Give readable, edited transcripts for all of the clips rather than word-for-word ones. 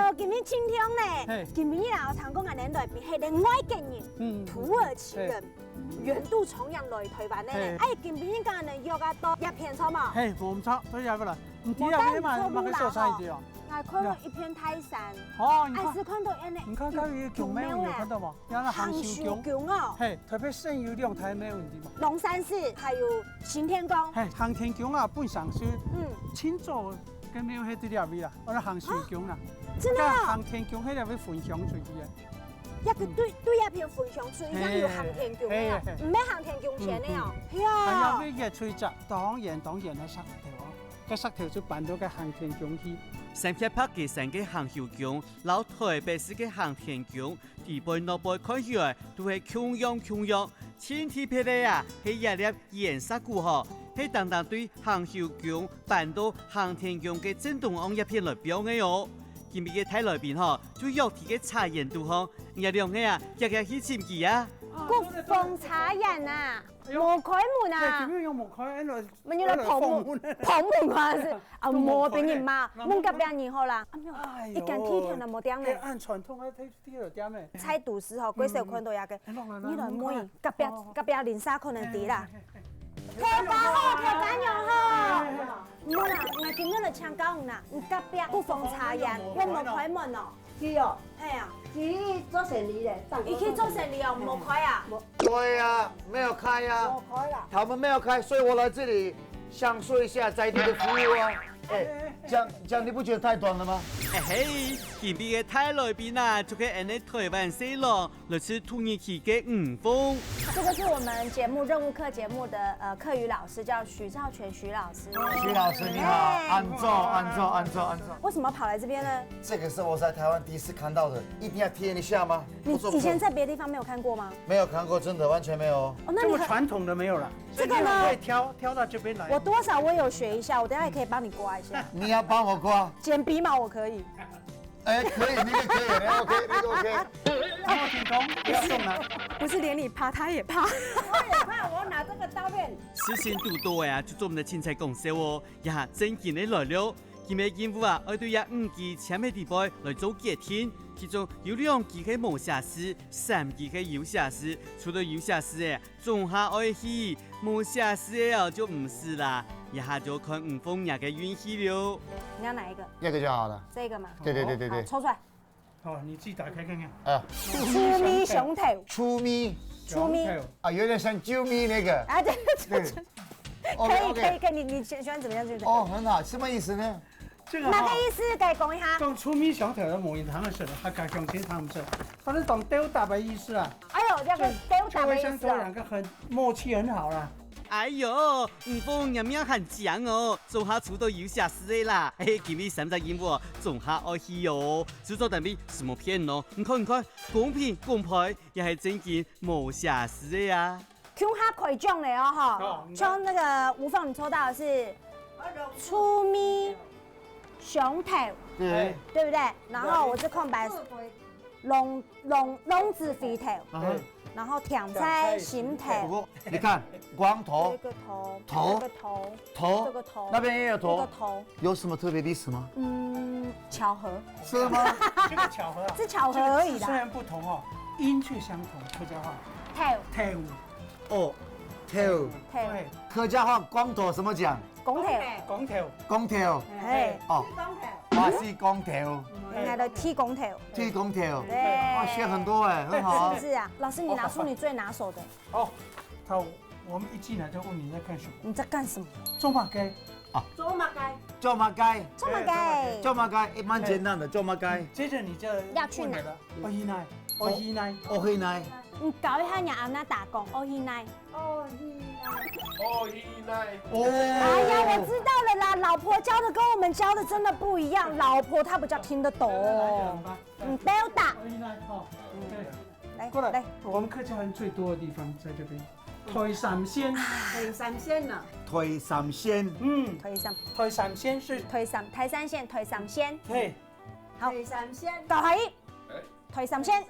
哟，今天今天呢，今天啊，常讲的年代边系另外一个人，土耳其人远渡重洋来台湾的呢。哎，今天讲呢，约啊到一片草嘛。嘿，无唔错，都入不啦。唔知啊，你嘛去做啥嘢啊？我看到一片泰山。哦，还是看到安尼。你看到一个囧没有看到吗？有那杭州囧哦。嘿，特别省油量，它没有问题嘛。龙山寺还有行天宫。嘿，航天宫啊，本上是清早跟没有迄啲料味啦，我哋航天宫啦。真的啊？航天宫迄条要分享出去嘅。一个对一片分享出，伊讲有航天宫啊，唔係航天宮前的哦。係啊，呢個吹閘，當然嘅石頭啊，個石頭就搬到個航天宮去。三撇拍嘅三個航天宮，老台北市嘅航天宮，地背腦背看起來都係窮樣，千體撇嚟啊，係一粒顏色古河，係單單對航天宮搬到航天宮嘅正東岸一片來標嘅哦。今日嘅睇來邊嗬，就肉體嘅茶顏度嗬，有兩個啊，日去潛記啊。國風茶顏啊，冇開門啊。點樣有冇開？咪要嚟捧門啊！是啊，冇俾人罵，門隔壁人好啦。一間天天都冇點咧。按傳統嘅睇到點咧。菜肚絲嗬，幾時看到也個？你來買，隔壁連沙可能啲啦。調價好，調價又好。冇啦，我今日嚟請教啦，隔壁國風茶顏，我冇開門哦。佢哦，係啊，佢做生意的，你去做生意哦，冇開啊？对呀，没有开呀，我開啦。他们没有开，所以我来这里享受一下在地的服務啊。哎，这样你不覺得太短了嗎？嘿，今日嘅睇來邊啊，就係按你台灣西郎來自土耳其嘅吳峰。這個是我們節目任務課節目的課語老師，叫許兆全許老師。徐老師你好，按照。為什麼跑來這邊呢？這個是我在台灣第一次看到的，一定要體驗一下嗎？你以前在別的地方沒有看過嗎？沒有看過，真的完全沒有。哦，那這你麼傳統的沒有了。這個呢？可以挑到這邊來。我多少我有學一下，我等下也可以幫你刮一下。你要幫我刮？剪鼻毛我可以。哎，可以，那個可以，那個 OK。讓我聽講，不要動了。不是連你怕，他也怕。我也怕，我拿這個刀片。事先度多呀，就做我們的青菜講笑哦，呀，真見你來了。今日任務啊，我對呀5支簽嘅地方來做決定，其中有2支係無瑕疵，3支係有瑕疵。除了有瑕疵嘅，仲下愛去無瑕疵嘅就唔是啦。一下就看吳峰爺嘅運氣了。你要哪一個？一個就好了。這個嗎？對。好，抽出來。好，你自己打開看看。啊，粗咪熊頭。粗咪熊啊，有點像啾咪那個。啊，對。可以，你喜歡怎麼樣？哦，很好，什麼意思呢？這個哪個意思？可以講一下。講粗咪熊頭的母音，他們說的，他講清他們說，他是懂丟打的意思啊。哎呦，這個丟打的意思。兩個很默契，很好啦。哎呦，吳峰人命很強哦，做下出到有瑕疵的啦。嘿，今日3隻任務，做下愛去哦。製作單位什麼片哦？你看，公平公開，也係真件無瑕疵的呀。Q 哈可中了哦哈，像那個吳峰，你抽到的是粗咪熊頭，對不對？然後我是空白龍子肥頭，然後甜菜心頭。你看光頭，這個頭，頭，這個頭，那邊也有頭，這個頭，有什麼特別的意思嗎？巧合。是嗎？這個巧合啊，是巧合而已啦。雖然不同哦，音卻相同。客家話頭，哦，頭，客家話光頭怎麼講？公頭，哎，哦，我是公頭，應該都剃公頭，哇，學很多哎，很好。是不是啊？老師，你拿出你最拿手的。哦，我們一進來就問你在幹什麼？你在幹什麼？做馬雞。做乜雞？做馬雞，做馬雞，蠻簡單的，做馬雞。接着你就要去哪？我去哪？你搞一下你阿媽打工，我去哪？哎呀，我知道了啦，老婆教的跟我們教的真的不一樣，老婆她比較聽得懂。不要打。來，過來，我們客家人最多的地方在這邊。推三仙，台三線啊！推三仙，推三仙是台三線，推三仙。對，好，台三線，搞好一，推三仙。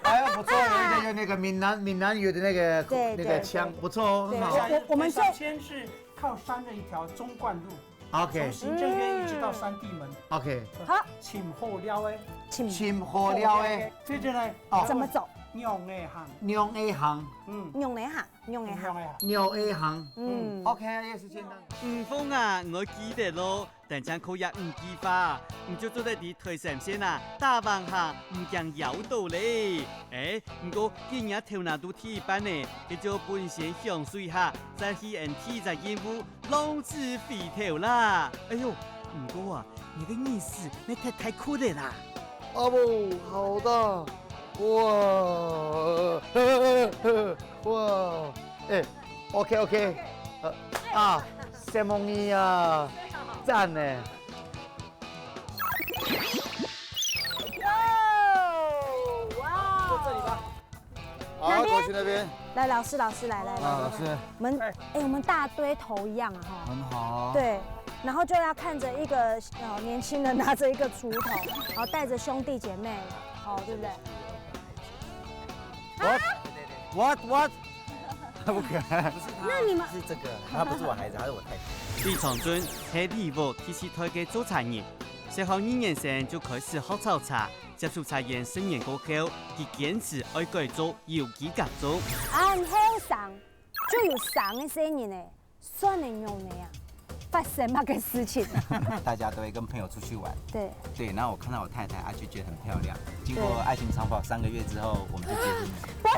哎，不錯，有那個閩南語的那個腔，不錯哦，很好。我們推三仙是靠山的一條縱貫路。OK 从行政院一直到三地门， OK，好，前后了诶，请深河了的这就呢，怎么走？用的行，牛 A 行，用哪行？用哪行？用的行。牛 A 行。嗯， OK 也是简单。五峰啊，我記得咯，但將可以唔記法，唔就做得啲推神先啊，大王下唔講有道理。唔過今日頭拿到鐵板呢，佢就本先享受一下，再去NT 在演武浪子回頭啦。哎呦，唔過啊，你個意思你太酷的啦。阿布，好大，哇，哇，哎，OK，塞蒙尼啊，赞呢。哇！坐这里吧。好，过去那边。来，老师，来，老师，我们大堆头一样啊哈。很好。。对，然后就要看着一个年轻人拿着一个锄头，然后带着兄弟姐妹，对不对？ What？ 不可能。那你们是这个，他不是我孩子，他是我太太。李长春喺義務其實台嘅做茶葉，隨後2年生就開始學炒茶，接觸茶葉10年過後，佢堅持愛改做有機革種。按後上就有上的聲音呢，算能用的呀？發生乜嘅事情？大家都会跟朋友出去玩，對，对，然后我看到我太太，就觉得很漂亮。经过爱情长跑3个月之后，我们就结婚了。不是，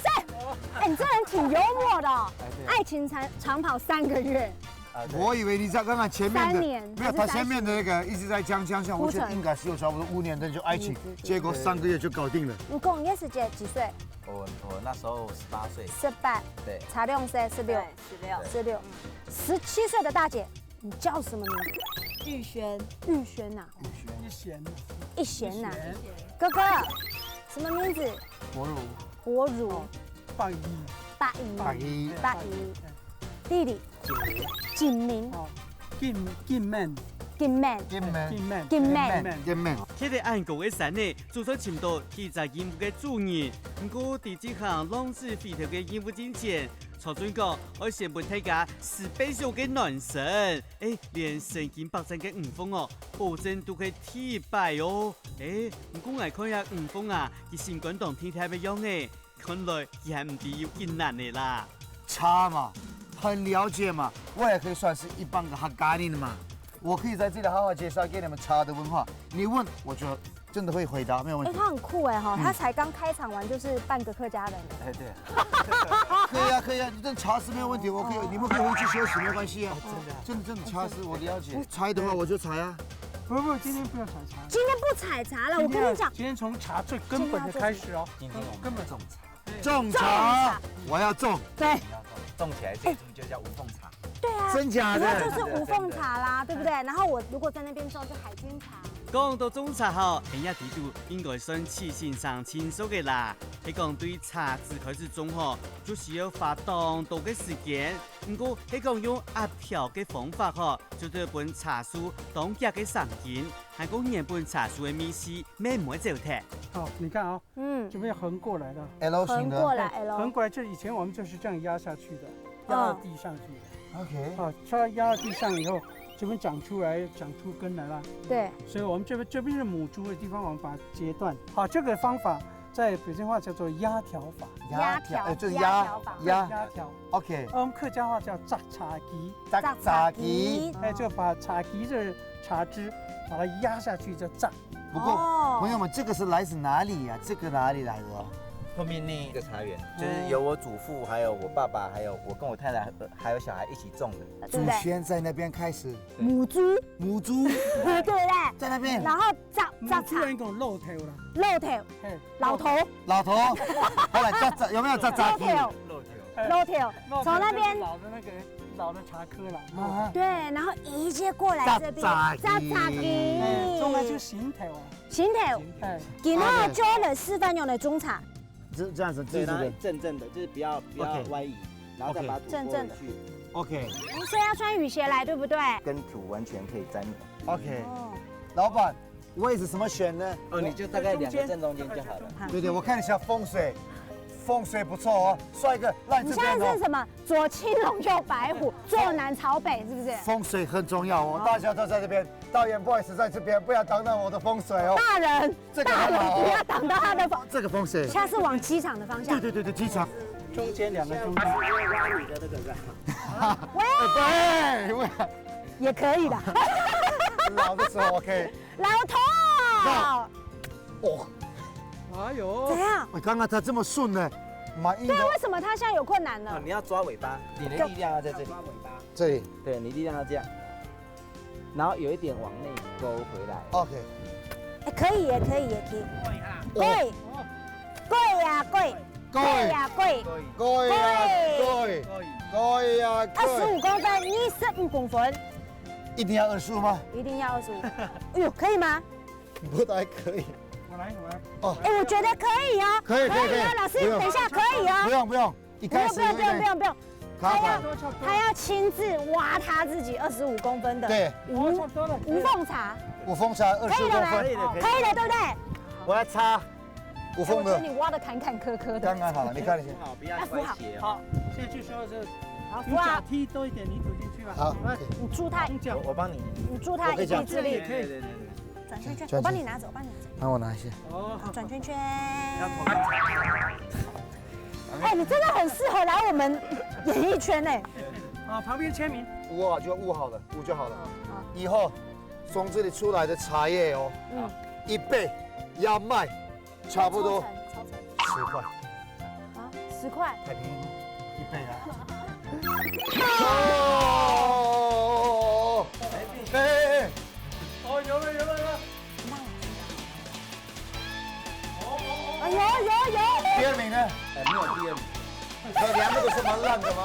你这人挺幽默的哦。愛情長跑3個月，我以为你在刚刚前面3的，年没有，他前面的那个一直在讲，我觉得应该是有差不多5年的就爱情，结果3个月就搞定了。你公也是幾歲我那时候18岁， ？18，对，差2歲，16，16，17歲的大姐，你叫什麼名字？玉軒，玉軒呐，一賢呐，哥哥，什麼名字？博如，放一，八一，弟弟，景明，金门，金妹，佢哋按個嘅神呢，做咗前度佢在演武嘅主人，不過第幾項浪子回頭嘅演武之前，曹准講我先本睇家special嘅男神，連身經百戰嘅吳峰哦，保證都係鐵敗哦。唔過我看下吳峰啊，佢新廣東天睇咩樣嘅，看來佢係唔係要艱難嘅啦。茶嘛，很了解嘛，我也可以算是一般的哈咖喱的嘛。我可以在这里好好介绍给你们茶的文化。你问，我就真的会回答，没有问题。他很酷哎哈，他才刚開場完就是半個客家人。对，可以啊，这茶是没有问題，我可以，你们可以回去休息，没關係啊。真的茶是我了解。採的話我就採啊。不，今天不要採茶。今天不採茶了，我跟你講，今天從茶最根本的開始哦。今天我们根本种茶，種茶，我要種。對种起来这株就叫无缝茶。對啊，真假那的？就是無縫茶啦，對不對？然後我如果在那邊種是海軍茶。講到種茶後，喺一地度應該算起先上輕鬆嘅啦。喺講對茶自開始種後，就需要花當多嘅時間。不過喺講用壓調嘅方法後，就對本茶樹當家嘅上癮，係講原本茶樹嘅秘絲慢慢走脫。好，你看啊，這邊橫過來的， L 型的。橫過來 L。橫過來，就以前我們就是這樣壓下去的，壓到地上去的。 OK。好，它壓到地上以後，這邊長出來，長出根來了。對。所以我們這邊是母株的地方，我們把它截斷。好，這個方法在北京話叫做壓條法。壓條，就是壓條。 OK。我們客家話叫摘茶機。摘茶機。就把茶機的茶汁把它壓下去，就榨。不過，朋友們，這個是來自哪裡呀？這個哪裡來的？後面那一個茶園，就是由我祖父，還有我爸爸，還有我跟我太太，還有小孩一起種的。祖先在那邊開始。母豬。對不對？在那邊。然後摘茶。突然講露頭了。露頭。老頭。後來摘有沒有摘茶機？露頭。從那邊。老的茶科了。對，然後一接過來這邊。摘茶機。種來就行頭啊。行頭。然後就了示範用的中茶。這樣子，對，然後正的，就是不要歪移，然後再把土撥回去。OK。所以要穿雨鞋來，對不對？跟土完全可以沾黏。OK。老闆，位置怎麼選呢？你就大概2個正中間就好了。對，我看一下風水。风水不错哦，帅哥，来你这边哦。现在是什么？左青龙右白虎，坐南朝北，是不是？风水很重要哦，大家都在这边。导演不好意思，在这边不要挡到我的风水哦。大人，这个大人很好哦不要挡到他的风。这个风水，下次往机场的方向。对，机场。中间2个中间。喂，也可以的。老的时候我可以。老头，哦，哎呦怎，样？我刚刚他这么顺呢，蛮硬的对啊，。为什么他现在有困难啊，呢？你要抓尾巴，你的力量要在这里，这里对你力量要这样，然后有一点往内勾回来。 ，OK。哎，可以，也可以，也可以。贵，贵呀，贵，贵呀，贵。贵呀，贵，贵呀，贵。 25公分，25公分，一定要25吗？一定要25。哎呦，可以吗？不太可以。我来。哦，哎，我觉得可以哦。可以啊，老师，不用等一下可以哦。不用，一开始不用，卡卡。他要亲自挖他自己25公分的对，无差不多了。无缝茶，无缝茶可以25公了吗？分，可以的，对不对？我要擦，无缝的，我觉得你挖的坎坎坷坷的。刚刚好了。你看一下。好，不要要扶好歪斜哦。好，现在就说这好，扶用脚好，踢多一点泥土进去吧。好来，你助他，用脚。我帮你，你助他一臂之力，对。转圈圈，圈我帮你拿走，我帮你拿走。让我拿一下。哦，好，转圈圈。要头哎，你真的很适合来我们演艺圈哎。啊，旁边签名。捂就捂好了，捂就好了。以后从这里出来的茶叶哦，一杯要卖差不多抽成10块，啊，10块。太便宜了，一杯啊。哦，哎，哦，有了。哎有，第2名呢？哎，没有第2名。可量那个是蛮烂的吗？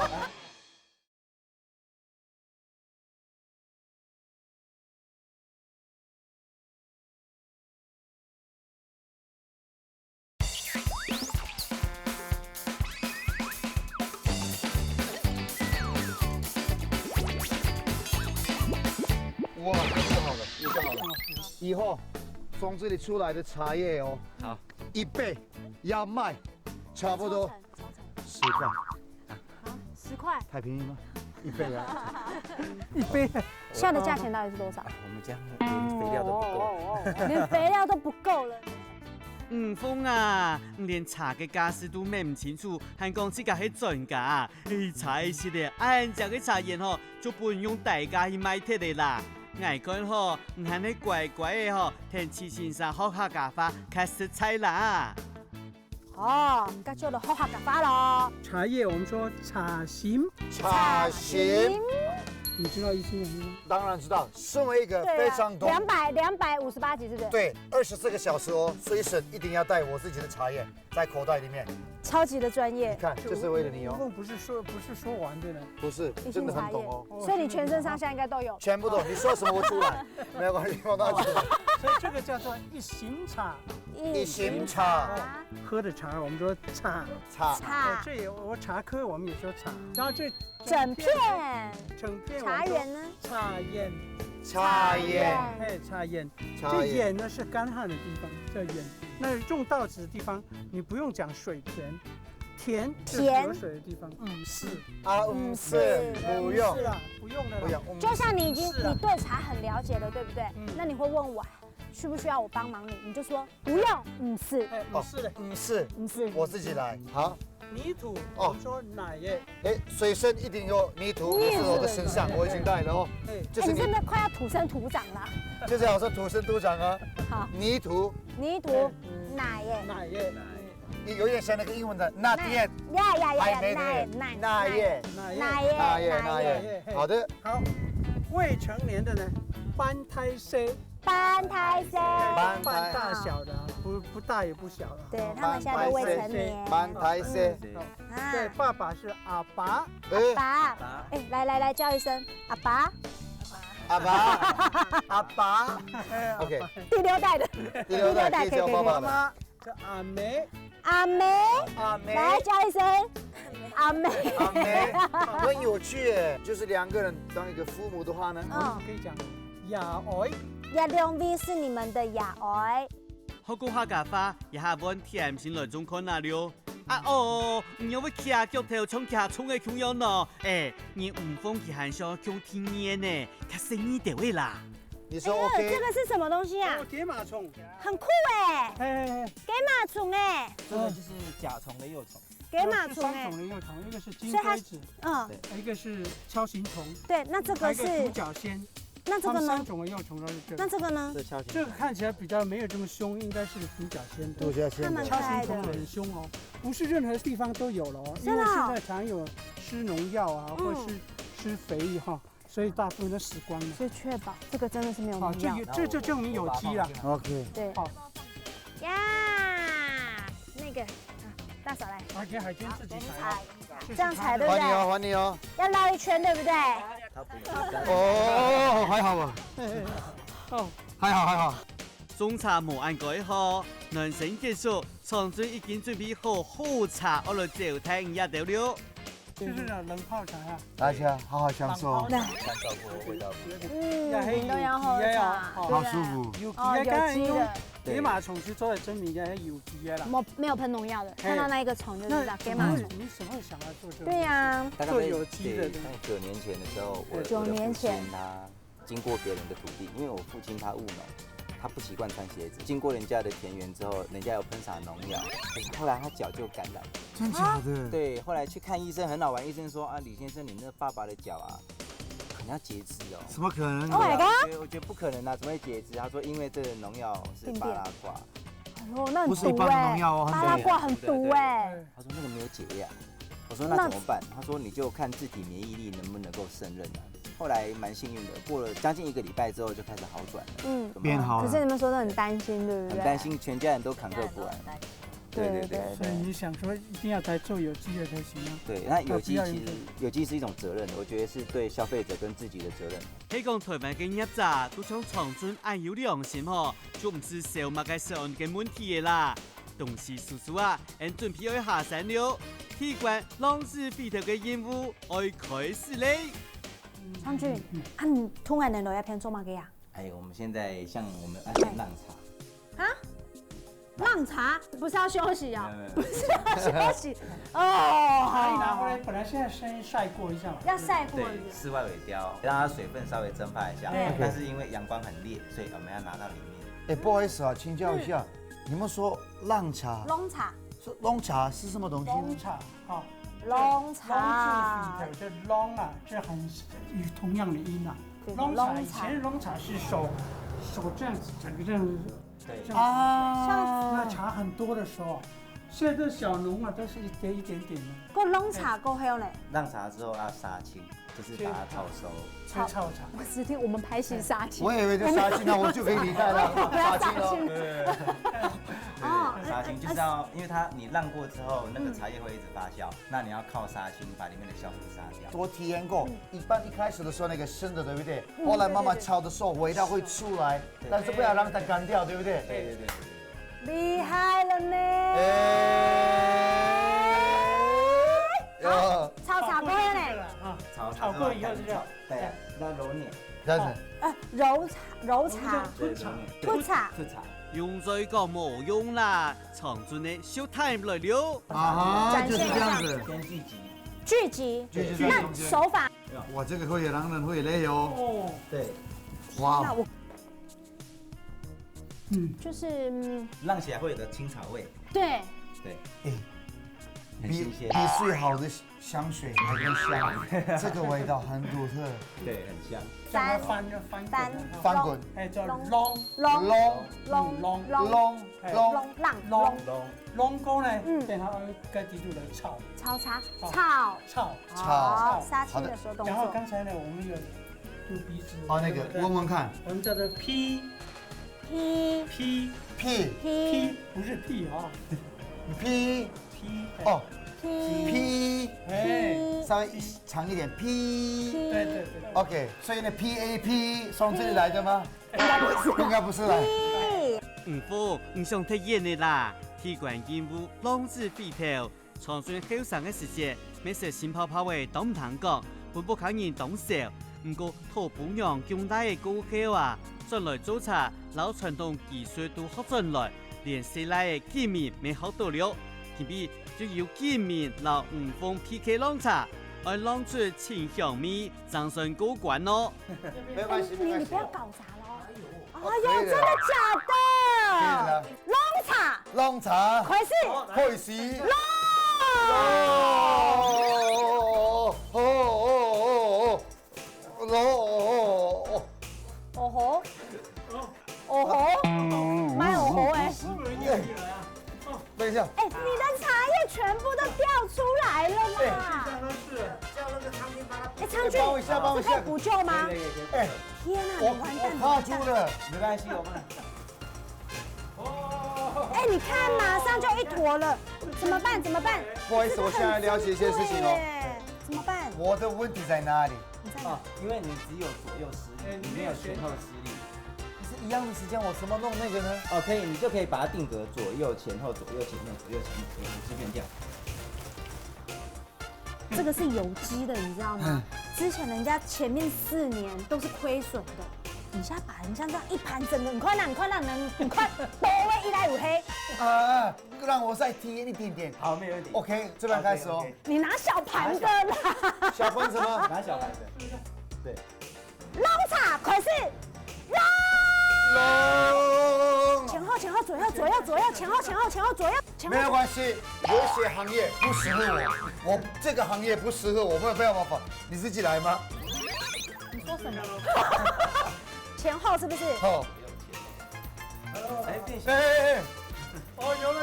哇，捂好了。以后从这里出来的茶叶哦，好，一杯要卖差不多10块，好，10块。太便宜吗？一杯啊。一杯。现在的价钱到底是多少？我们家连肥料都不够。连肥料都不够了。峰啊，连茶嘅家事都咩唔清楚，还讲自家系专家，茶的是咧，按照嘅茶叶吼，就不用大家去买铁的啦。爱讲吼，唔系你乖乖的吼，听齐先生学下家法，开始采啦。哦，咁就嚟學下夾花咯。茶叶我们说茶型，茶型，你知道意思吗？当然知道，身为一个非常懂， 258集是不是？，对，24个小时哦，随身一定要带我自己的茶叶在口袋里面。超级的专业你。看，就是为了你哦，不是说完的呢。不是，真的很懂哦，所以你全身上下应该都有。全部懂。你说什么我出来，没有关系，我拿出来。所以这个叫做一行茶，一行茶，喝的茶我们说茶。茶，茶这也我茶科我们也说茶，然后这整片整片茶园呢？茶叶，茶叶，哎茶叶，茶叶，这眼呢是干旱的地方叫眼，那种稻子的地方你不用讲水田，田就是有水的地方，是是不用是，啦，不用的啦，不用，就像你已经是啊你对茶很了解了，对不对？那你会问我需不需要我帮忙你，你就说不用，是，哎是的，是，是。我自己来。好，泥土我们说奶叶，哎，随身一定有泥土，不是我的身上，我已经带了哦。哎哎，就是你真的快要土生土长了。就是好像土生土长啊，好，泥土，泥土、奶耶，奶叶，有点像那个英文的 not yet，呀，没奶那耶，奶耶，那耶，好的，好，未成年的呢，斑胎 C，斑胎生，斑斑大小的啊，不大也不小了。对他们现在都未成年。斑胎 C，啊对，爸爸是阿爸，爸，哎，来叫一声阿爸。阿爸，OK，第6代的，第6代可以叫爸爸了。妈妈是阿梅，阿梅，来叫一声阿梅。阿梅，很有趣耶，就是2个人当一个父母的话呢，可以讲亚爱，呀，2位是你们的亚爱。好讲客家话，一下揾甜心来中看哪了。唔要要徛腳頭衝徛衝嘅窮樣咯，你唔放佢還想窮天nhiên呢，較生意到位啦。你说这 OK？个是什么东西啊？哦，蝶马虫，很酷哎，哎，给马虫哎，这个就是甲虫的幼虫。给马虫三哎种，的幼虫，一个是金所以它龟子，嗯，一个是锹形虫，对，那这个还有一个独是，角仙，那这个呢它们三？种的幼虫都是这个。那这个呢？这锹形这个看起来比较没有这么凶，应该是独角仙。独角仙他们的可爱的锹形虫很凶哦，不是任何地方都有了哦，真的哦因为现在常有施农药啊，或者是施肥哈，所以大部分都死光了。所以确保这个真的是没有好，农药。这就证明有机了。 OK，对，好，呀，那个啊，大嫂来，海鲜自己采哦，这样采对不还你哦，对？还你哦。要绕一圈对不对？它不有。哦，还好吧，哦，还好还好。中茶無按改好，男性結束，長尊已經準備好好茶，我來招聽一條了。就是那冷泡茶啊，大家好好享受，对，干燥过味道不一样。嗯，都要喝茶，好好对不对舒服。有機哦，啊，有机的，野馬蟲是做的真名嘅有機嘅啦。没有喷農藥的，看到那一個蟲就知道給馬蟲。你怎麼會想要做這個？對呀，做大概有機的在9年前的时候，我9年前他经过别人的土地，因为我父亲他务农，他不习惯穿鞋子，经过人家的田园之后，人家有喷洒农药，可是后来他脚就感染。真假的？对，后来去看医生，很好玩，医生说啊，李先生，你那爸爸的脚啊，可能要截肢哦。怎么可能？ Oh my god！我觉得不可能啊，怎么会截肢？他说因为这个农药是巴拉挂，哦，那很毒不是一般的哎农药哦，巴拉很毒。挂很毒哎。他说那个没有解药。我说那怎么办？他说你就看自体免疫力能不能够胜任啊。后来蛮幸运的，过了将近1个礼拜之后就开始好转了，嗯，变好了。可是你们说的很担心，对不对？很担。心，全家人都坎坷不完。对对对所以你想說一定要才做有機嘅才行啊。对，那有機其實有機是一種責任，我覺得是對消費者跟自己的責任。希講台灣嘅業者都像長尊愛有良心吼，就唔是小麥嘅食安嘅問題嘅啦。東西叔叔啊，人準備要下山了，提關浪子飛頭嘅任務要開始嘞。昌俊，啊，你突然能留一篇做乜嘅呀？哎，我們現在像我們安全浪茶，啊？浪茶不是要休息啊？不是要休息可以拿哦，回來，本來現在先曬過一下嘛。要曬過對，室外尾雕，讓它水分稍微蒸發一下對。但是因為陽光很烈，所以我們要拿到裡面。哎，不好意思啊，請教一下，你們說浪茶，龍茶，是龍茶是什麼東西龍呢？茶，好，龍茶，龍字這龍啊，這很與同樣的音啊。對龍茶以龍茶前龍茶是手這樣子，整個這樣子，對這樣子。啊，那茶很多的時候，現在這小農啊都是一點一點點的，個龍茶夠香嘞。浪茶之後要殺青，就是把它炒熟。吹臭茶。我只聽我們拍戲殺青。我以為就殺青了，我就可以離開了，殺青了。對，殺青就是要，因為它你浪過之後，那個茶葉會一直發酵，那你要靠殺青把裡面的酵素殺掉。我體驗過，一般一開始的時候那個生的，對不對？後來慢慢炒的時候味道會出來，但是不要讓它乾掉，對不對？對對對。厲害了呢！炒茶夠香嘞。啊，炒炒過以後就這樣，對，要揉捻，這樣子。揉茶，對，揉捻，吐茶，吐茶。用再講冇用啦，長尊嘅 show time 來了。啊，就是這樣子。先聚集。聚集。聚集那手法，哇，這個會讓人會累哦。哦，對，哇那，我，就是浪起來會有個青草味。对，對，哎，比很新鮮。最好的香水還更香，這個味道很獨特。對，很香。叫它翻就翻翻滾，翻滾，哎，叫龍龍龍龍龍龍龍，浪龍龍。龍膏呢，嗯然後該地度來炒炒茶好炒，炒，好殺青的時候動然後作。剛才呢，我們有用鼻子，哦，那個聞聞看我們叫做 P P P ，P P 不是 P 啊 P， ，P 哦 P P，哎，稍微長一點 P。對對對， OK，所以呢 PAP 從這裡來的嗎？應該不是。應該不是啦。 P 唔服，唔想體驗嘅啦。提關任務，浪子飛頭，長尊後生嘅時節，咩食新泡泡嘅都唔通講，本不靠人當笑。唔過土伴娘強大嘅高考啊，進來做茶，老傳統技術都學進來，連世來嘅見面未學到了，偏偏就由建民老五峰 PK 浪茶，而浪出清香味，掌声过关咯。没关系，没关系你不。要搞砸了。哎可以呦，的真的假的？的。龙茶，浪茶，快是开始。龙。哦吼，哦吼，蛮哦吼哎！等一下，哎，你的茶叶全部都掉出来了嘛？哎，昌俊，帮我一下，帮我一下这可以。补救吗？哎，天哪，你完蛋我卡住了。没关系，我们哎，你看，马上就一坨了，怎么办？怎么办？不好意思，我现在了解一件事情哦。怎么办？我的问题在哪里？你在哪哦？，因为你只有左右施力，你没有前后施力。可是一样的时间，我怎么弄那个呢？哦，可以，你就可以把它定格左右前后，左右前面，左右前面，左右支片掉。这个是有机的，你知道吗？之前人家前面4年都是亏损的，你现在把人家这样一盘整个，你快让，你快，多位一来五黑，啊，让我再体验一点点。好，没有问题。 OK，这边开始哦。你拿小盘的啦，小分什么？拿小孩的，对，捞茶，快是捞，龙。前后左右，前后左右，没有关系，有一些行业不适合我，我这个行业不适合我，没有办法。你自己来吗？你说什么？前后是不是？好。哎，变形。哎，哦，有了。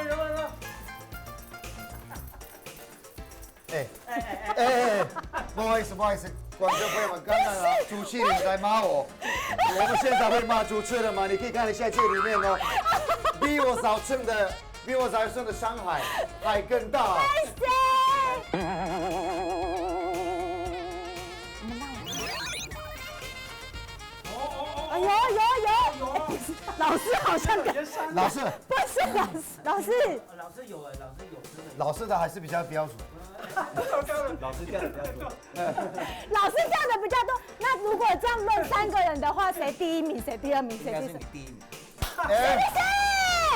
不好意思，观众朋友们，刚刚啊，主持人在骂我，我们现在会骂主持人吗？你可以看一下这里面哦，比我早生的伤害还更大。你们让我。哎有，老师好像跟老师，不是老师，老师的还是比较标准。老师掉的比较多。老师这样的比较多。那如果这样论3个人的话，谁第1名，谁第2名，应该是谁第3？你第一名。哎，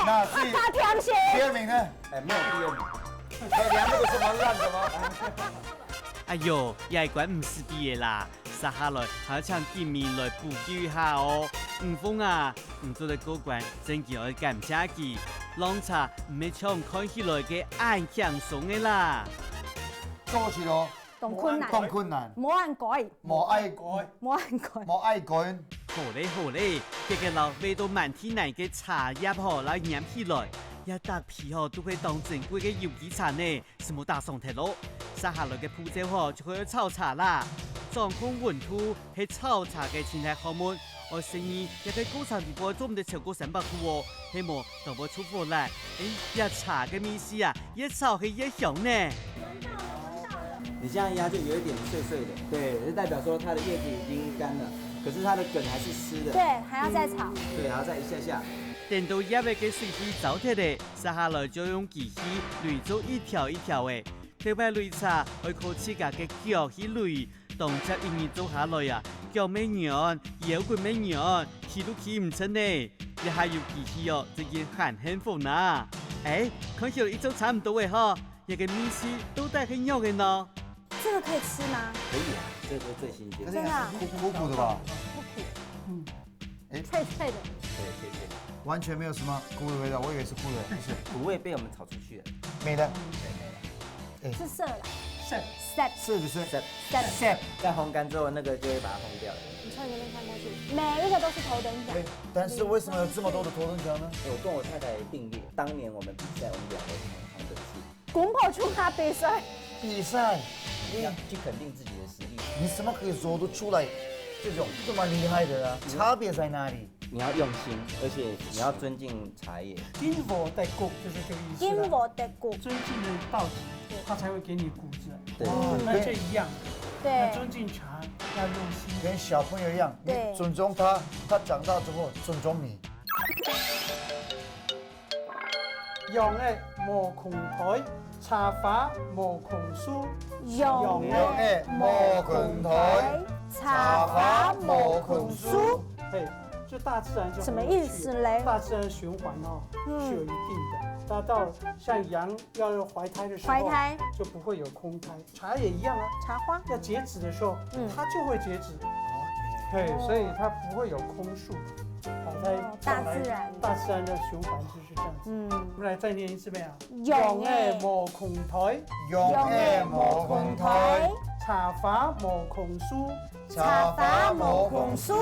那第他挑选。第2名呢？哎，没有第二名。那两个有什么烂的吗？哎呦，也係管唔是啲嘢啦，殺下來還要請見面來補救一下哦。吳峰啊，唔做得過關，真叫我感謝佢。浪茶唔係像看起來嘅硬強鬆嘅啦。做起咯，懂困難，更困難，冇人改，冇愛改，冇人改。冇愛改。好嘞，這個老味道滿天嚟嘅茶葉嗬，來飲起來，一搭皮嗬都會當正規嘅有機茶呢，是冇打上頭咯。殺下來嘅步驟嗬就可以炒茶啦，掌控溫度係炒茶嘅前提項目。我生意也喺高層地波做唔得超過300塊喎，希望等我出貨嚟，一茶嘅味絲啊，一炒係一香呢。你这样压就有一点碎碎的，对，就代表说它的叶子已经干了，可是它的梗还是湿的。对，还要再炒。对，还要再一下下。等到葉嘅水氣走脫嚟，殺下來就用機器濾做一條一條嘅。特別濾茶會靠自家嘅腳去濾，動作一年做下來啊，腳咩樣，腰骨咩樣，起都起唔出呢。你還有機器哦，最近很幸福呢。哎，看起來一周差唔多嘅嗬，一個米絲都帶很肉嘅呢。这个可以吃吗？可以啊，这个是最新鲜的。真的啊苦苦的吧？不苦，哎脆脆的。对对对，完全没有什么苦的味道，我以为是苦的，不是。苦味被我们炒出去了。没的，是色啦是，set 是不是 set。在烘干之后，那个就会把它烘掉了。你从你那边看过去，每一个都是头等奖。对，但是为什么有这么多的头等奖呢？我跟我太太并列，当年我们比赛，我们两个同等次，滚跑出他比赛，比赛，要去肯定自己的实力。你什么可以做得出来？这种这么厉害的啊，差别在哪里？你要用心，而且你要尊敬茶叶。金佛带供就是这个意思啦。金佛得鼓，尊敬的道子，他才会给你谷子。对，那这一样，对那尊敬茶要用心。跟小朋友一样，你对尊重他，他长大之后尊重你。用的無窮台，茶法無窮書。永遠無窮台茶法無窮書。嘿，就大自然就什么意思嘞？大自然循环哦是有一定的。那到像羊要怀胎的时候，怀胎就不会有空胎。茶也一样啊，茶花要结籽的时候，它就会结籽。对，所以它不会有空数。好，大自然的循环就是这样子。我们来再念一次没有？用的无空台，用的无空台，茶花无空书，茶花无空书。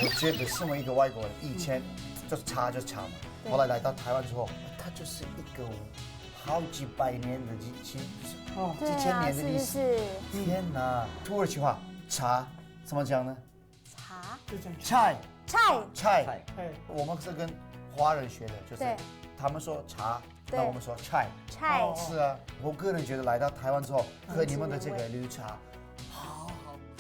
我觉得身为一个外国人，以前就是茶就是茶嘛，后来来到台湾之后，它就是一个好几百年的几千年的历史。天哪！土耳其话茶怎么讲呢？茶，菜。菜，我们是跟华人学的，就是他们说茶，那我们说菜。是啊，我个人觉得来到台湾之后，喝你们的这个绿茶，好。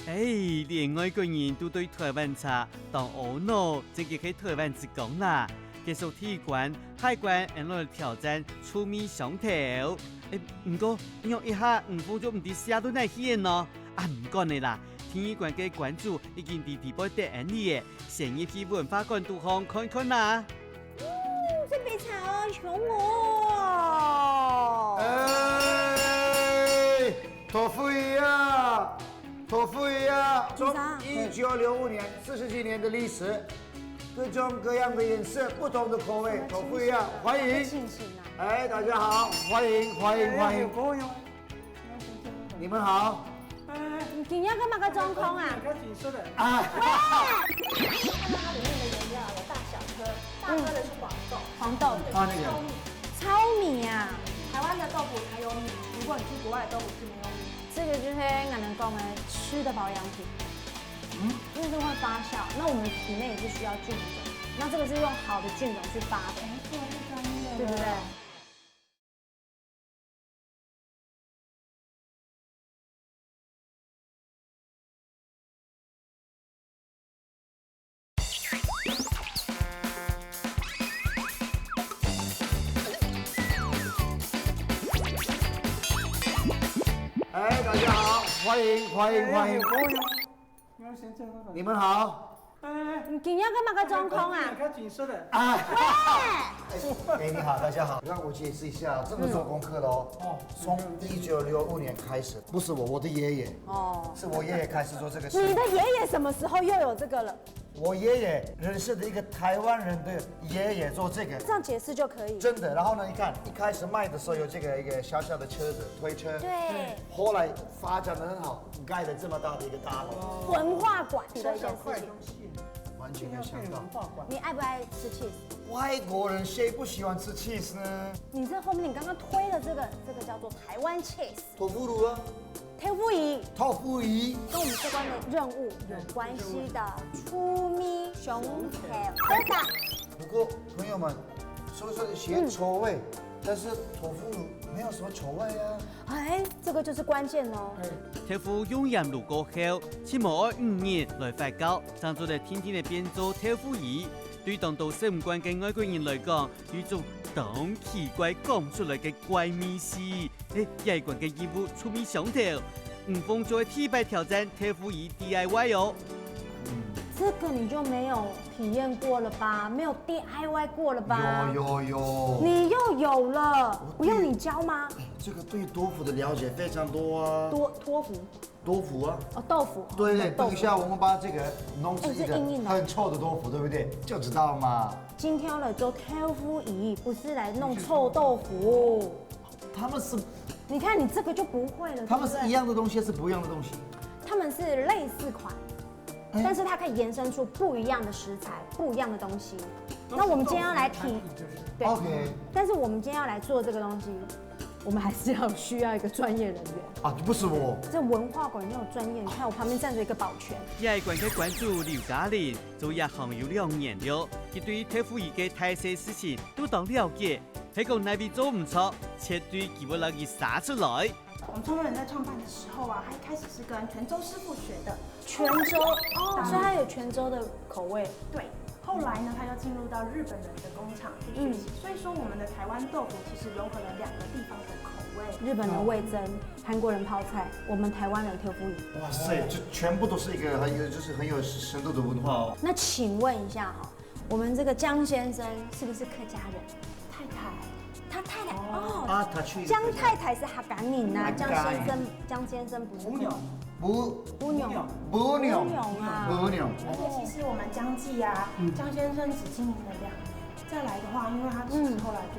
连外国人都对台湾茶當懊惱，這個喺台灣之講啦。繼續體育館、海關人來挑戰粗米上頭。唔過用一下5分鐘唔知寫到哪去呢？唔講你啦。體育館嘅館主已經喺地波得安利，成日去文化館度行看看啦。這杯茶哦，熊我。托福伊亞，從1965年40幾年的歷史，各種各樣的顏色，不同的口味，托福伊亞，歡迎。大家好，歡迎。你們好。今日幹嘛個裝空啊？它里面的原料有大小颗，大颗的是黄豆，糙米啊。台湾的豆腐才有米，如果你去国外的豆腐是没有米。这个就是俺们讲的吃的保养品，因为这会发酵，那我们体内也是需要菌种，那这个是用好的菌种去发的，对不对？大家好，歡迎。你們好。今日幹嘛個裝空啊？你好，大家好。讓我解釋一下，真的做功課的哦。從1965年開始，不是我的爺爺，是我爺爺開始做這個事。你的爺爺什麼時候又有這個了？我爺爺認識的一個台灣人的爺爺做這個，這樣解釋就可以。真的，然後呢，你看一開始賣的時候有這個一個小小的車子推車，對，後來發展得很好，蓋了這麼大的一個大樓。文化館的一件事情，完全沒想到。你愛不愛吃 cheese？ 外國人誰不喜歡吃 cheese 呢？你這後面你剛剛推的這個叫做台灣 cheese。托福乳啊。豆腐儀跟我們這關的任務有關係的粗米熊腿，對的。不過朋友們，說寫臭味，但是托福乳沒有什麼臭味啊。這個就是關鍵哦。豆腐用鹽滷過後，起碼5年來發酵，製作嚟天天嚟變做豆腐儀。對當到食唔慣嘅外國人來講，有種當奇怪講唔出來嘅怪秘事。也係講嘅義務粗米上頭，5分鐘體擺挑戰豆腐儀 DIY 哦。這個你就沒有體驗過了吧？沒有 DIY 過了吧？有，你又有了，不用你教嗎？這個對豆腐的了解非常多啊。豆腐啊。豆腐。對，等一下我們把這個弄成一個很臭的豆腐，對不對？就知道嘛。今天要來做豆腐儀，不是來弄臭豆腐。他們是，你看你這個就不會了。他們是一樣的東西，還是不一樣的東西？他們是類似款。但是它可以延伸出不一樣的食材，不一樣的東西。那我們今天要來對 ，OK。但是我們今天要來做這個東西，我們還是需要一個專業人員啊，不是我。這文化館沒有專業，你看我旁邊站着一個保全。也係館嘅館主劉嘉玲做入行有2年了，佢對豆腐儀嘅大細事情都當了解，喺講那邊做唔錯，絕對佢會讓佢殺出來。我們創辦人在創辦的時候啊，他一開始是跟泉州師傅學的。泉州哦，所以它有泉州的口味。對，后来呢，他又进入到日本人的工厂去学习。所以说，我们的台湾豆腐其实融合了2个地方的口味。日本人味噌，韩国人泡菜，我们台湾人豆腐饮。哇塞，这全部都是一个很有深度的文化哦。那请问一下哈，我们这个江先生是不是客家人？太太，他太太哦，啊，他去江太太是客家人呐，江先生不是。母鸟，乌牛啊，母鸟。而且其实我们江记啊，江先生只经营了2年，再来的话，因为他其实后来就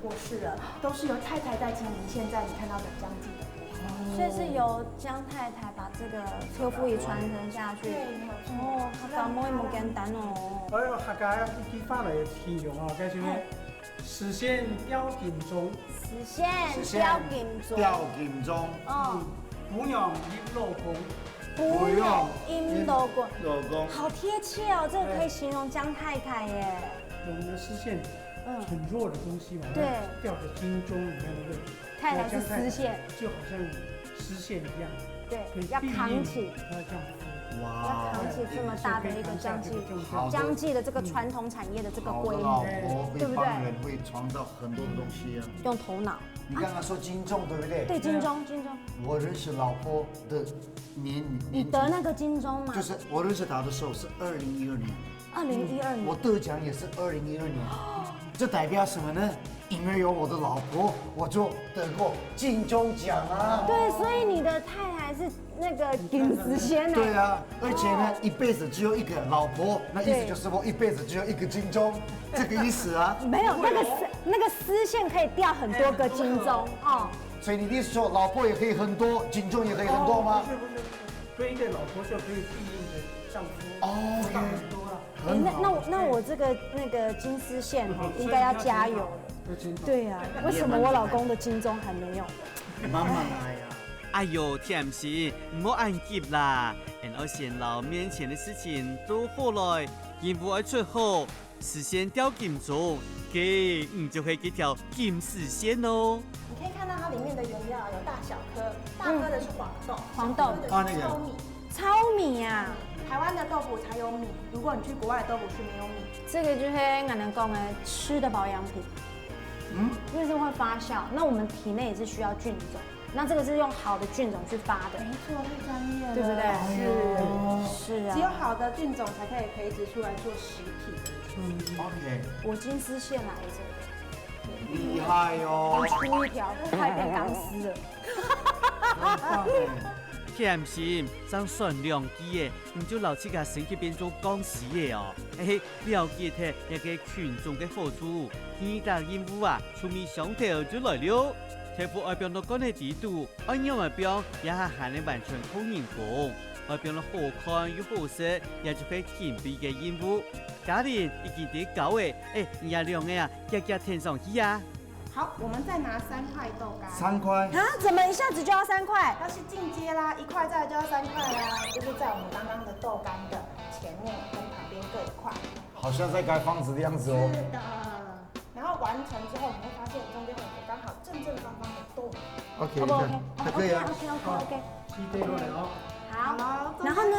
过世了，都是由太太在经营。现在你看到的江记的部分，所以是由江太太把这个豆腐仪传承下去。对，没有错。哦，客家冇咁簡單哦。我客家一啲翻嚟形容哦，叫做實現雕金鐘，實現雕金鐘。哦。母鳥醃肉公，不用陰老公，老公，好貼切哦，這個可以形容江太太耶。我們的絲線很弱的東西嘛，對，吊着金鐘，你看對不對？太太是絲線，就好像絲線一樣，對，要扛起，要這樣扶，要扛起這麼大的一個江記的這個傳統產業的這個規模，對不對？會創造很多的東西啊。用頭腦。你剛剛說金鐘對不對？對，金鐘。我認識老婆的年你得那個金鐘嗎？就是我認識她的時候是2012年。2012年。我得獎也是2012年。這代表什麼呢？因為有我的老婆，我就得過金鐘獎啊。對，所以你的太太是那個金絲仙。對啊，而且呢，一輩子只有一個老婆，那意思就是我一輩子只有一個金鐘，這個意思啊。沒有，那個絲線可以吊很多個金鐘哦。所以你的意思說，老婆也可以很多，金鐘也可以很多嗎？不是，對應的老婆就可以對應的丈夫，哦，很多了。那我這個那個金絲線哈，應該要加油了。對呀，為什麼我老公的金鐘還沒有？慢慢來呀。哎呦，甜心，唔好按急啦，然後顯老面前的事情都好來，任務要做好，實現雕金鐘，給你就會幾條金絲線哦。你可以看到它里面的原料有大小顆，大顆的是黃豆，黃豆小顆的是糙米。糙米呀，台灣的豆腐才有米，如果你去國外的豆腐是沒有米。這個就是俺能講的吃的保養品。因為是會發酵，那我們體內也是需要菌種，那這個是用好的菌種去發的，沒錯，太專業了，對不對？是啊，只有好的菌種才可以培植出來做食品。OK，我金絲線來着，厲害哦，出一條，快變鋼絲了。很棒哎。甜心，真善良機嘅，唔就留起個升級變做講師嘅哦。了解睇一個群眾嘅好處，呢個任務啊，出面上頭就來了。豆腐外表都講係地度，按樣外表也係行得完全靠人工，外表都好看又好食，也就係甜美嘅任務。家人已經得搞嘅，你也兩個啊，日日添上去啊。好，我們再拿3塊豆乾。3塊啊？怎麼一下子就要3塊？它是進階啦，1塊再來就要3塊啦，就是在我們剛剛的豆乾的前面跟旁邊各1塊。好像在蓋房子的樣子哦。是的。然後完成之後，你會發現中間會有剛好正方的洞。OK， OK， 可以啊。OK。雞腿落來哦。好，然後呢？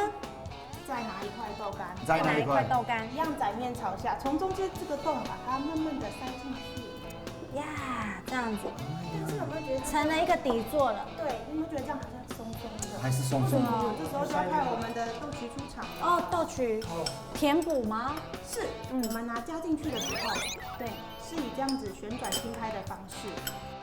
再拿1塊豆乾。再拿1塊豆乾，一樣窄面朝下，從中間這個洞把它慢慢的塞進去。呀，這樣子，但是有沒有覺得成了一個底座了？對，有沒有覺得這樣好像鬆鬆的？還是鬆鬆的。這時候就要看我們的豆衢出場了。哦，豆衢，填補嗎？是，我們拿加進去的時候，對，是以這樣子旋轉拼開的方式。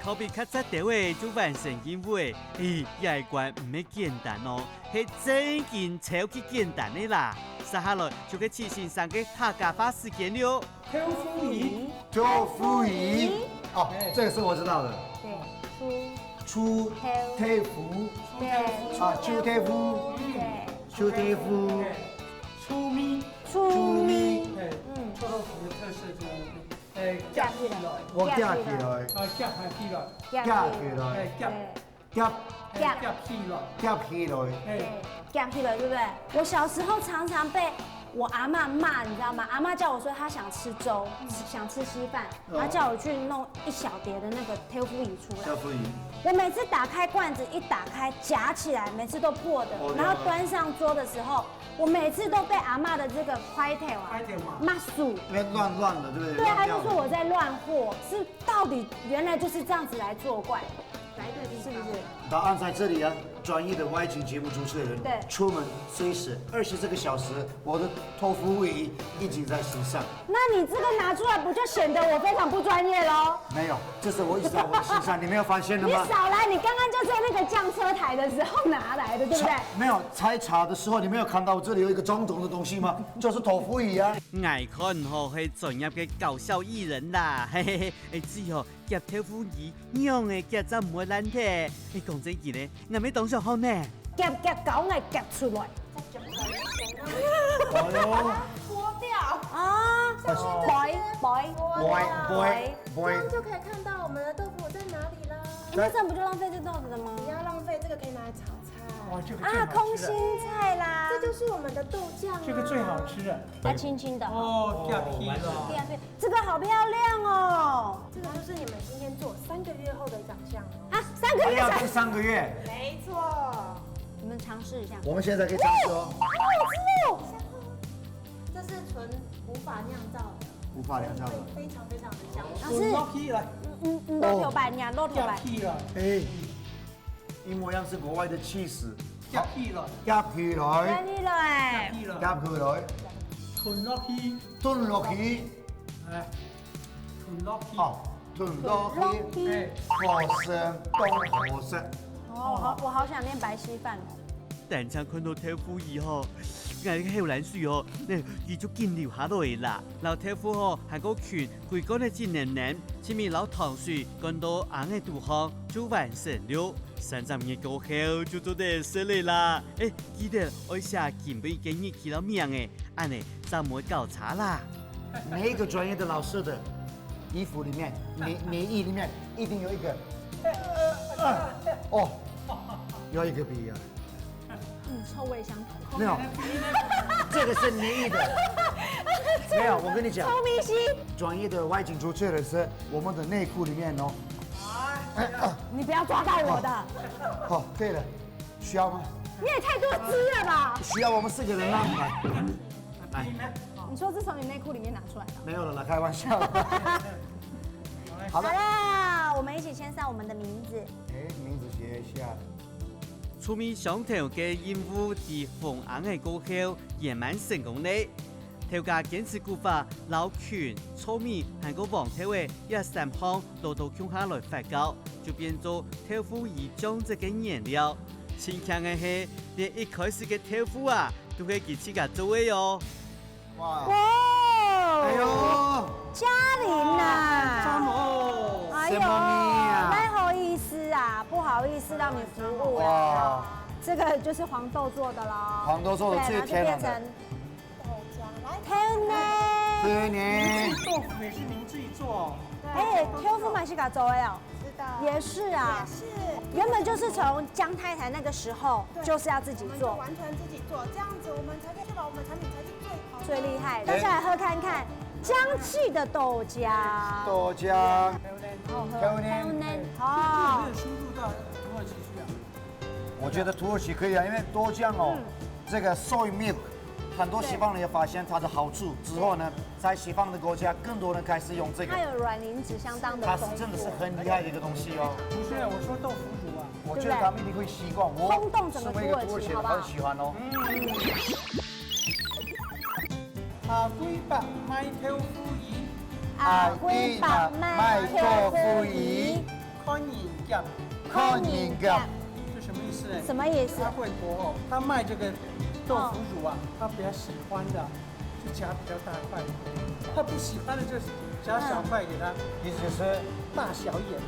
口比較質地位就完成任務誒，也關唔係簡單哦，係真件超級簡單的啦。接下來就去執行上嘅客家話時間了。豆腐儀，豆腐儀，哦，這個是我知道的。對，出豆腐，對，啊，出豆腐，對，出豆腐，粗米，粗米，臭豆腐的特色就是夾起來，我夾起來，夾起來，夾起來，夾夾起來，夾起來，夾起來，對不對？我小時候常常被我阿嬷骂，你知道吗？阿嬷叫我说她想吃粥，想吃稀饭，她叫我去弄一小碟的那个挑夫仪出来。挑夫仪。我每次打开罐子一打开夹起来，每次都破的，然后端上桌的时候，我每次都被阿嬷的这个快条啊骂死。因为乱的，对不对？对，他就说我在乱货，是到底原来就是这样子来作怪，来对地是不是？答案在这里啊！专业的外景节目主持人，对，出门随时24个小时，我的托福仪已经在身上。那你这个拿出来，不就显得我非常不专业喽？没有，这是我一直在我的身上，你没有发现了吗？你少来，你刚刚就在那个降车台的时候拿来的，对不对？没有拆茶的时候，你没有看到这里有一个重的东西吗？就是托福仪啊！艾看吼係專業嘅搞笑藝人啦，嘿嘿嘿，只要夾挑夫儀，樣嘅夾就唔會爛嘅。你講真句咧，我咪當上好呢。夾狗藝夾出來。脱掉啊，这样就可以看到我们的豆腐在哪里啦。那这样不就浪费这豆子了吗？不要浪费，这个可以拿来炒菜。哇，这个啊，空心菜啦，这就是我们的豆酱啊。这个最好吃了。它轻轻的。哦，掉皮了。对啊对，这个好漂亮哦。这个就是你们今天做3个月后的长相哦。啊，3个月才要吃3个月。没错。你们尝试一下。我们现在可以尝试哦。好吃哦。这是纯无法酿造的，无法酿造的。非常非常的香。老师，落皮来。肉条板呀，肉条板。皮了。哎，一模一樣是國外的 cheese。夾皮了。夾皮來。干你了哎。皮了。夾佢來。吞落皮。吞落去。哎，吞落皮。哦，吞落去。哎，河上當河食。哦，我好想念白稀飯哦。但係看到挑夫儀吼，嗌啲後冷水吼，佢就見流下來啦。老挑夫吼係個拳，佢講嘅真黏黏，前面撈糖水，乾到硬嘅肚腔就完成了。30年過後就做得出嚟啦。誒，記得我下見不見你見到面嘅，安尼就唔會搞差啦。每一個專業的老師的衣服裡面，棉衣裡面一定有一個。哦，有一個不一樣。臭味相投。沒有，這個是棉衣的。沒有，我跟你講，臭咪西。專業的外景主持人是我們的內褲裡面哦。你不要抓到我的。好，可以了，需要嗎？你也太多汁了吧？需要我們4個人啦。來，你說是從你內褲裡面拿出來的？沒有了啦，開玩笑。好啦，我們一起簽上我們的名字。名字寫一下。出面上頭嘅任務喺紅硬嘅過後，也蠻成功嘅。頭家堅持古法，撈拳、粗面係個黃頭嘅一3項攞到腔下來發酵，就變做豆腐儀醬汁嘅原料。先強嘅係，連一開始嘅豆腐啊，都係佢自己做嘅喲。哇！哇！哎呦，嘉玲呐！沙漠。哎呦，什麼咪啊不好意思啊，不好意思讓你服務了。哇！這個就是黃豆做的咯。黃豆做的最天然的。天呢？對呢。豆腐也是您自己做。哎，挑夫買西嘎做哦。知道。也是啊。是。原本就是從江太太那個時候，就是要自己做。完全自己做，這樣子我們才可以確保我們產品才是最好的。最厲害，大家來喝看看江記的豆漿。豆漿。好喝。哦。有沒有輸入到土耳其去啊？我覺得土耳其可以啊，因為豆漿哦，這個 soy milk，很多西方人也發現它的好處之後呢，在西方的國家更多人開始用這個。它有卵磷脂相當的豐富。它是真的是很厲害的一個東西哦。不是，我說豆腐乳啊。我覺得他們一定會習慣。我轟動整個土耳其，好不好？很喜歡哦。阿龜伯賣豆腐儀。阿龜伯賣豆腐儀。看人夾。看人夾。這什麼意思呢？什麼意思？他會國哦，他賣這個豆腐乳啊，他比較喜歡的就夾比較大塊，他不喜歡的就夾小塊給他。意思是大小眼。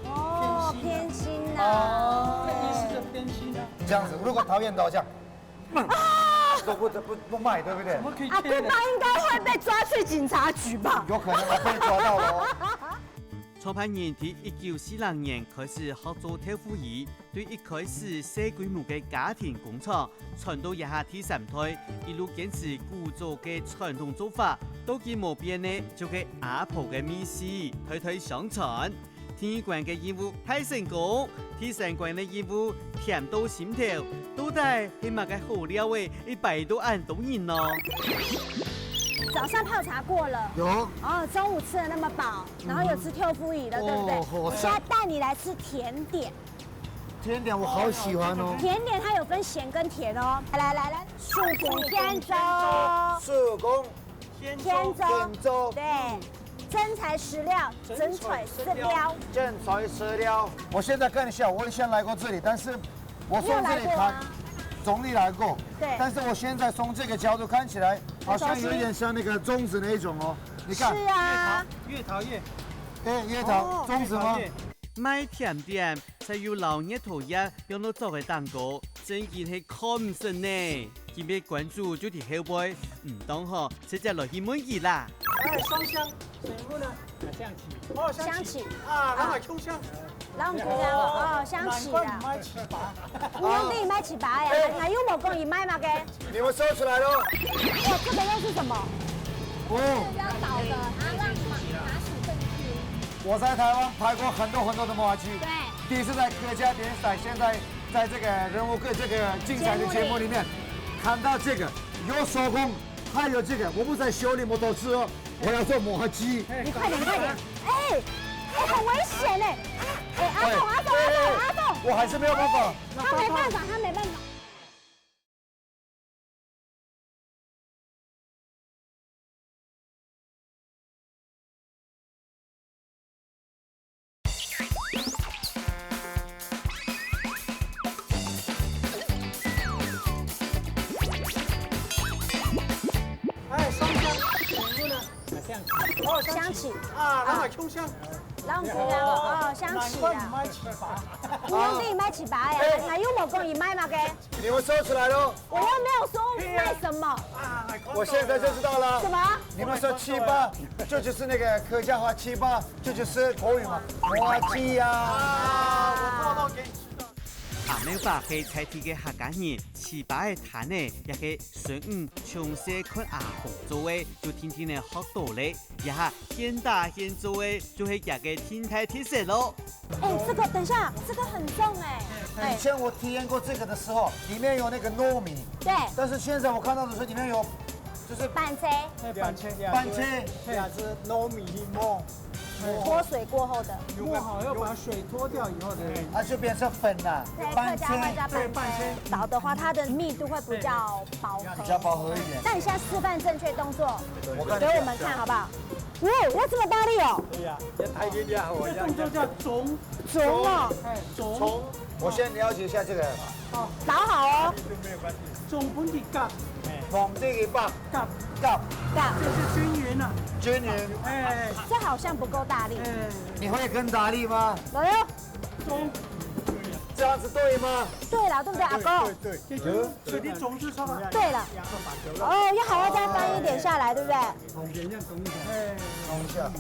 哦，偏心呐。意思是偏心啊。這樣子，如果討厭豆漿，都不賣，對不對？怎麼可以阿龜伯應該會被抓去警察局吧？有可能我被抓到了哦。创办人伫1940年开始学做豆腐仪，对一开始小规模嘅家庭工厂传到一下第3代，一路坚持古早嘅传统做法，到今无变呢，就系阿婆嘅美食代代相传。第2关嘅任务太成功，第3关嘅任务甜到心头，到底係乜嘅好料诶？100多按动人咯。早上泡茶过了，有。哦，中午吃的那么饱，然后有吃豆腐椅的，对不对？哦我现在带你来吃甜点。甜点我好喜欢哦。甜点它有分咸跟甜哦。来，树谷天粥，树公天天粥，对，真材实料，真材实料。真材实料。我现在看一下，我以前来过这里，但是我从这里看，总理来过。对。但是我现在从这个角度看起来，好像有一点像那个粽子那一种哦。你看。是啊。月桃叶。月桃粽子吗？卖甜点，才有老热头叶用到做嘅蛋糕，真件係看唔順呢。今日關注就喺後背，唔當嗬，直接落去問佢啦。哎，雙香，水壺呢？香氣。哦，香氣啊，那係香。咱唔知道哦，香氣啦。買7把。唔用你買7把呀，還有冇講伊買嘛嘅？你們說出來咯。哇，這個又是什麼？哦。要倒的，然後讓麻薯更 Q。我在台湾拍過很多的麻糬，對。第一次在客家電視台，現在在這個人物這個精彩的節目裡面，看到這個有手工，還有這個，我不在修理摩托車哦，我要做麻糬。你快點，哎，很危險哎！哎，阿棟，我還是沒有辦法。他沒辦法。哦，香氣啊，那係香香。咱唔知道哦，香氣啦。買7把。唔用你買7把呀，還有冇講伊買嘛嘅？你們說出來咯。我又沒有說賣什麼。我現在就知道了。什麼？你們說7把，這就是那個客家話7把，這就是國語嘛，麻糬呀。我做到給你知道。阿妹爸係菜地嘅客家人，7把嘅攤呢，也係孫悟從細看阿公做嘅，就天天嘅學到咧，一下現打現做嘅，就係一個天台特色咯。哎，這個等一下，這個很重哎。以前我體驗過這個的時候，裡面有那個糯米。對。但是現在我看到的是裡面有，就是板車。板車。2隻糯米末。脫水過後的，磨好要把水脫掉以後的，它就變成粉了。對，客家會叫半車。倒的話，它的密度會比較飽和。比較飽和一點。那你現在示範正確動作，給我們看好不好？哇，要這麼大力哦！對呀，要太厲害我。這動作叫種哦，種。我先了解一下這個。哦，倒好哦。種本地夾，從這個把夾，這是均勻啊。均勻。哎，這好像不夠大力。你會更大力嗎？來喲。這樣子對嗎？對了，對不對，阿公？對，水滴種子出來。對了。哦，要還要再翻一點下來，對不對？弄點樣弄一下。哎，弄一下。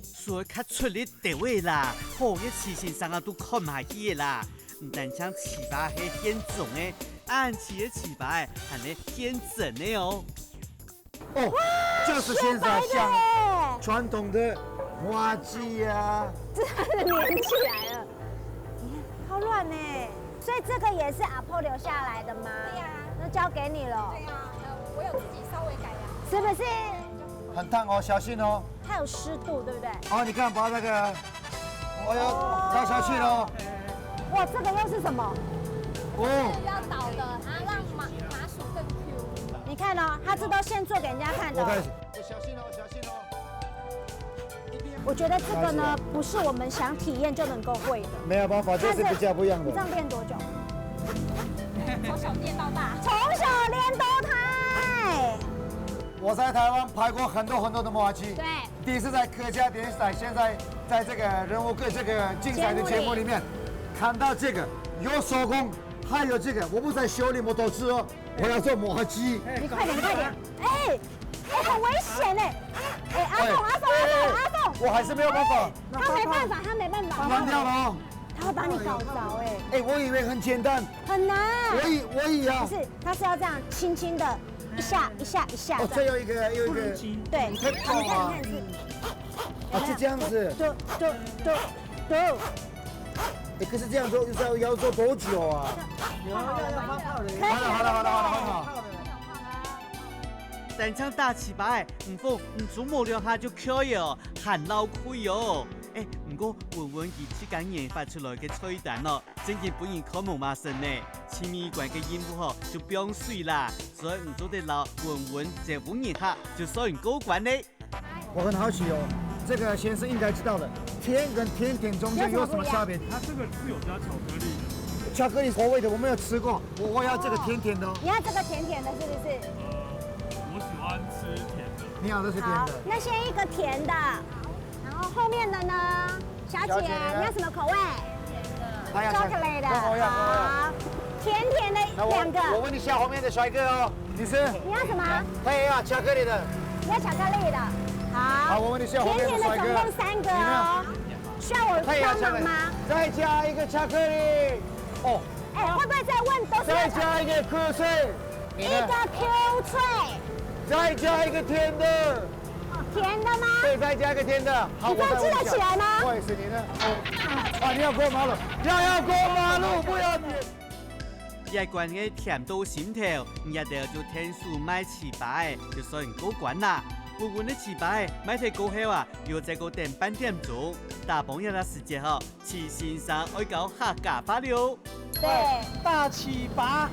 所以較出力地位啦，好嘅事情上啊都看埋去啦。唔但將7把係偏重嘅，按起嘅7把係係偏整嘅哦。哦，就是現在像傳統的麻糬呀，這是連起來了，你看好軟呢。所以這個也是阿婆留下來的嗎？對呀。那交給你了。對呀，我有自己稍微改良。是不是？很燙哦，小心哦。它有濕度，對不對？哦，你看把那個，我要倒下去了。哇，這個又是什麼？哦。要倒的，然後讓麻薯更 Q。你看哦，它這都現做給人家看的。我開始。小心哦，小心哦。我覺得這個呢，不是我們想體驗就能夠會的。沒有辦法，這是比較不一樣的。你這樣練多久？從小練到大。從小練到大。我在台灣拍過很多的麻糬。對。第一次在客家電視台，現在在這個人物這個精彩的節目裡面，看到這個有手工，還有這個，我不在修理摩托車哦，我要做麻糬。你快點，快點！哎，很危險哎！哎，阿棟，我还是没有办法，他没办法，他没办法，关掉了哦。他会把你搞着哎。哎，我以为很简单，很难。我以啊不。是，他是要这样轻轻的，一下一下一下哦，这的。有一个。对，你看是。啊，是这样子。对。哎，可是这样做要做多久啊？好了。单枪打起吧，唔否唔琢磨两下就可以哦，很老亏哦。哎，不过文文佢之間研發出來嘅菜單哦，真係本人可冇馬神呢。前面關嘅任務哦就不用水啦，所以唔做得老文文再問一下就算過關呢。我很好奇哦，这个先生应该知道的，甜跟甜点中间有什么差别？它这个是有加巧克力的。巧克力口味的我没有吃过，我要这个甜甜的哦。你要这个甜甜的，是不是？我喜欢吃甜的。你好，这是甜好的。，那先一个甜的，然后后面的呢，小姐你要什么口味？巧克力的。好，甜甜的两个。我问一下后面的帅哥哦，你是？你要什么？他也要巧克力的。你要巧克力的。好，好，我问一下后面甜甜的的帅哥。总共3个哦。需要我他也要巧克力帮忙吗？再加一个巧克力。哦，哎，会不会再问都是再加一个可脆。一个 Q 脆？再加一个甜的。甜的吗？对，再加一个甜的。好，你这样记得起来吗？不好意思，你呢？啊，你要过马路，要过马路，不要你。一關嘅甜到心頭，一條就天數買糍粑，就算過關啦。文文的糍粑買睇過後啊，要再過等半點鐘，大半日嘅時間嗬，齊先生愛搞客家話了。对，大糍粑，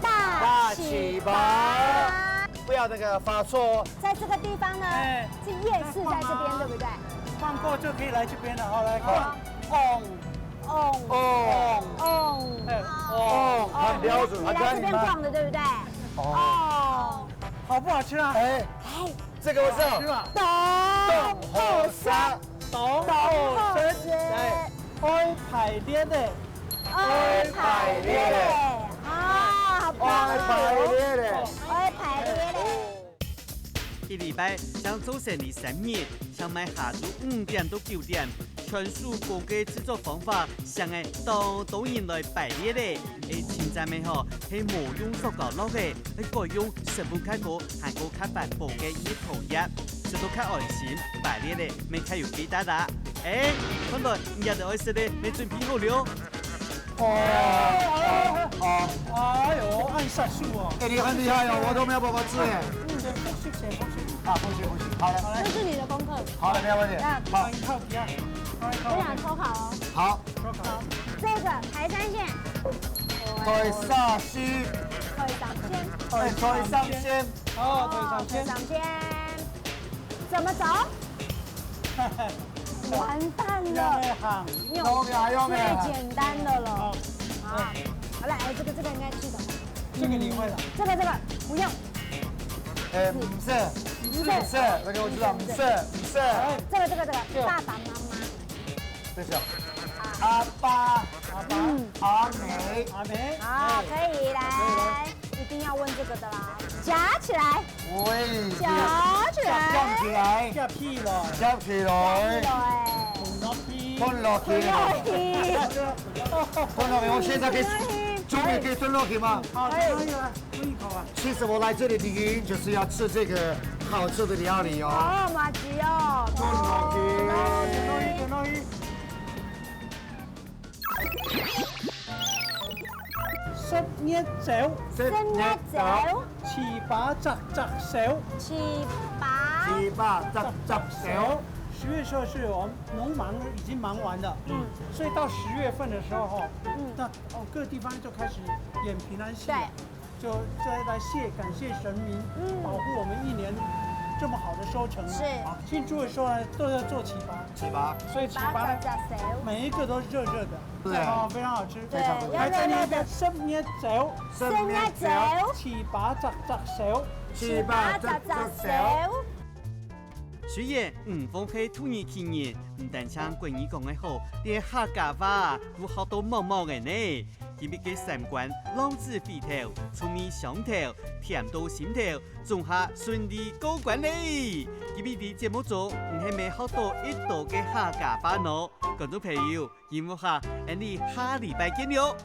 大糍粑。不要那个发错。在这个地方呢，是夜市在这边，对不对？放过就可以来这边了，好来好看。哦，很标准，你来这边逛的，对不对？哦，好不好吃啊？哎，这个我知道。是吧？懂后沙，懂后生生，開排列的，排列的，啊，好棒哦，排列的。排列的。一禮拜將做成2、3日，想買下晝5點到9點，全屬高嘅製作方法，想係當然來排列的。現在咪嗬係冇用塑膠粒嘅，係改用成本較高、還高較環保嘅一頭一，食到較安心排列的，咪較有幾大啦。看來你也得愛食的，你準備好了。哎呦，按下數哦。哎，你很厉害哦，我都没有办法吃哎。謝謝。啊，不行，好了，这是你的功課。好了，没有问题。好，一套幾啊？我想抽考哦。好，这个台山县，腿上西，腿上先，哎，腿上先。哦，腿上先。怎么走？完蛋了，最简单的了。好，好了，这个应该记得。这个你会了。这个不用。唔是，这个我知道，唔是。这个爸爸妈妈。这是阿爸，阿美。好，可以来，一定要问这个的啦。夹起来，喂，夹起来，夹起来，夾屁了，夹起来，吞落去，我现在可以，终于可以吞落去吗？好，可以了，吞一口啊。其实我来这里的原因就是要吃这个好吃的料理哦。哦，麻吉哦，吞落去。點落去。濕捏走，生一走，糍粑雜手，糍粑，糍粑雜手。 10月时候是我们农忙已经忙完了，所以到10月份的时候那各地方就开始演平安戏，就再来感谢神明，保护我们一年这么好的收成。是，庆祝的时候呢都要做糍粑，所以糍粑每一个都是热热的，对，非常好吃，对，来再念一遍，生捏走，生捏走，糍粑雜手，糍粑雜手。 雖然方係土耳其人，唔但唱國語講得好，連客家話都學到毛毛嘅呢。今日嘅三关：浪子回頭、出面上頭、甜到心頭，仲下順利過關嘞！今日啲節目組唔係咪學到一道嘅客家話咯？觀眾朋友，希望下，你下禮拜見了。